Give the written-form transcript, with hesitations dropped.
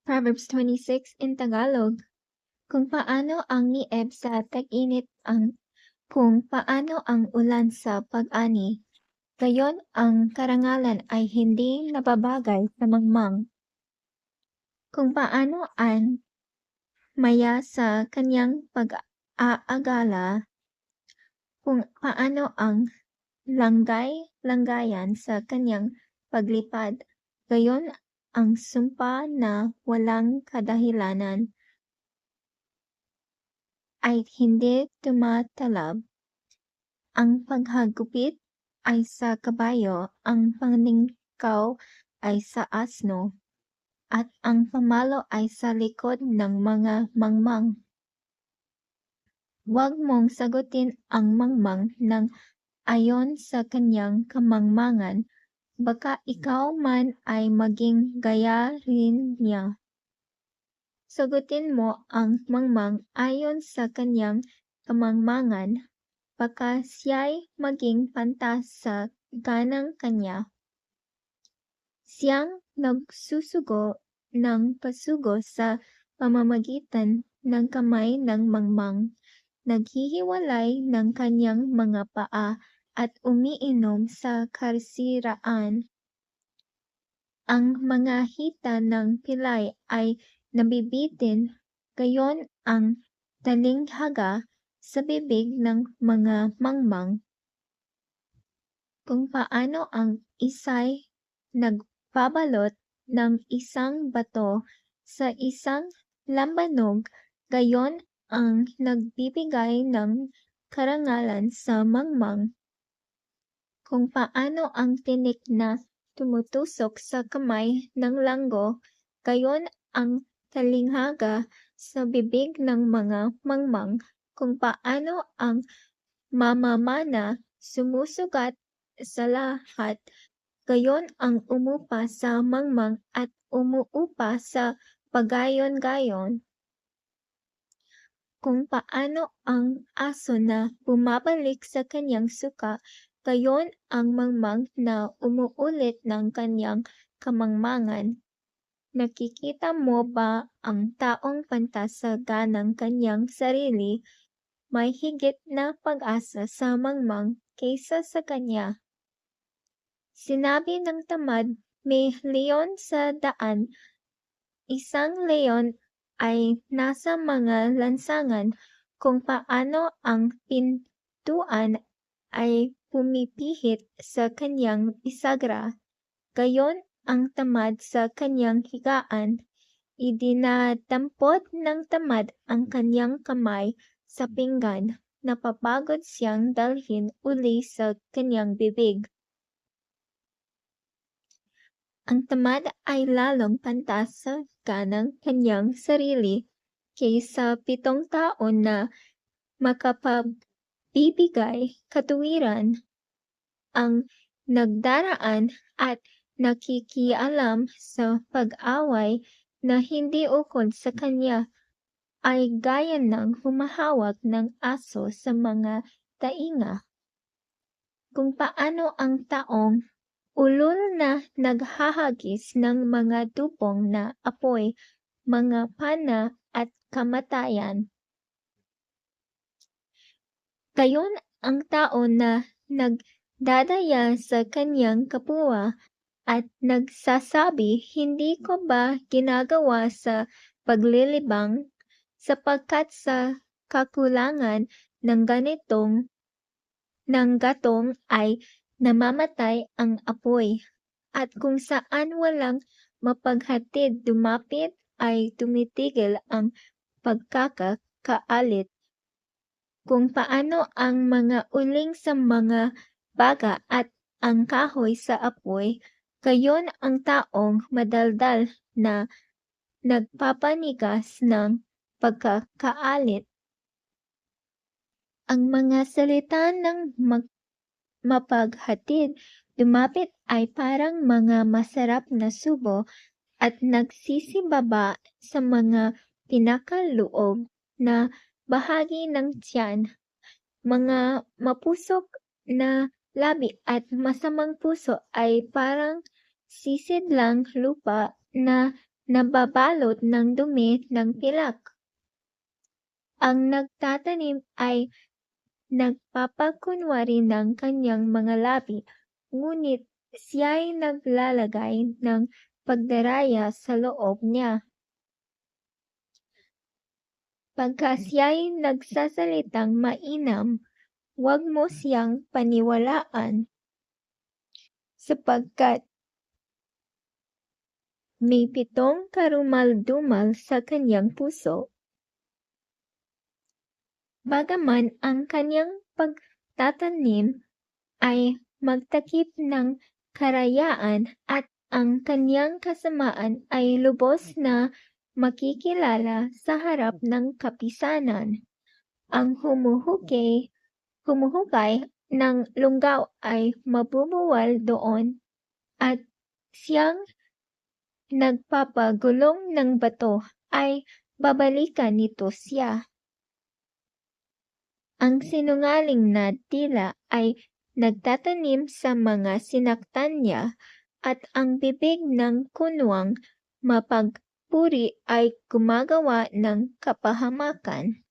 Proverbs 26 in Tagalog. Kung paano ang nieb sa tag-init kung paano ang ulan sa pag-ani, gayon ang karangalan ay hindi nababagay sa mangmang. Kung paano ang maya sa kanyang pag-aagala, kung paano ang langgay-langgayan sa kanyang paglipad, gayon ang sumpa na walang kadahilanan ay hindi tumatalab. Ang paghagupit ay sa kabayo, ang pangningkaw ay sa asno, at ang pamalo ay sa likod ng mga mangmang. Huwag mong sagutin ang mangmang ng ayon sa kanyang kamangmangan, baka ikaw man ay maging gaya rin niya. Sagutin mo ang mangmang ayon sa kanyang kamangmangan, baka siya'y maging pantas sa ganang kanya. Siyang nagsusugo ng pasugo sa pamamagitan ng kamay ng mangmang, naghihiwalay ng kanyang mga paa at umiinom sa karsiraan. Ang mga hita ng pilay ay nabibitin, gayon ang talinghaga sa bibig ng mga mangmang. Kung paano ang isa'y nagbabalot ng isang bato sa isang lambanog, gayon ang nagbibigay ng karangalan sa mangmang. Kung paano ang tinik na tumutusok sa kamay ng langgo, gayon ang talinghaga sa bibig ng mga mangmang. Kung paano ang mamamana sumusugat sa lahat, gayon ang umupa sa mangmang at umuupa sa pagayon-gayon. Kung paano ang aso na bumabalik sa kanyang suka, gayon ang mangmang na umuulit ng kanyang kamangmangan. Nakikita mo ba ang taong pantas sa ganang kanyang sarili? May higit na pag-asa sa mangmang kaysa sa kanya. Sinabi ng tamad, may leon sa daan. Isang leon ay nasa mga lansangan, kung paano ang pintuan ay pumipihit sa kanyang bisagra, gayon ang tamad sa kanyang higaan. Idinadampot ng tamad ang kanyang kamay sa pinggan, napapagod siyang dalhin uli sa kanyang bibig. Ang tamad ay lalong pantas sa ganang kanyang sarili kaysa 7 taon na makapagbibigay katuwiran. Ang nagdaraan at nakikialam sa pag-away na hindi ukol sa kanya ay gaya ng humahawak ng aso sa mga tainga. Kung paano ang taong ulol na naghahagis ng mga dupong na apoy, mga pana at kamatayan. Gayon ang tao na nagdadaya sa kanyang kapwa at nagsasabi, hindi ko ba ginagawa sa paglilibang, sapagkat sa kakulangan ng gatong ay namamatay ang apoy, at kung saan walang mapaghatid dumapit ay tumitigil ang pagkakaalit. Kung paano ang mga uling sa mga baga at ang kahoy sa apoy, gayon ang taong madaldal na nagpapanigas ng pagkakaalit. Ang mga salita ng mapaghatid dumapit ay parang mga masarap na subo at nagsisibaba sa mga pinakaloob na bahagi ng tiyan. Mga mapusok na labi at masamang puso ay parang sisidlang lupa na nababalot ng dumi ng pilak. Ang nagtatanim ay nagpapakunwari ng kanyang mga labi, ngunit siya'y naglalagay ng pagdaraya sa loob niya. Pagka siya'y nagsasalitang mainam, huwag mo siyang paniwalaan, sapagkat may 7 karumal-dumal sa kanyang puso. Bagaman ang kanyang pagtatanim ay magtakip ng karayaan at ang kanyang kasamaan ay lubos na makikilala sa harap ng kapisanan. Ang humuhukay ng lunggaw ay mabubuwal doon, at siyang nagpapagulong ng bato ay babalikan nito siya. Ang sinungaling na dila ay nagtatanim sa mga sinaktan niya, at ang bibig ng kunwang mapagpuri ay gumagawa ng kapahamakan.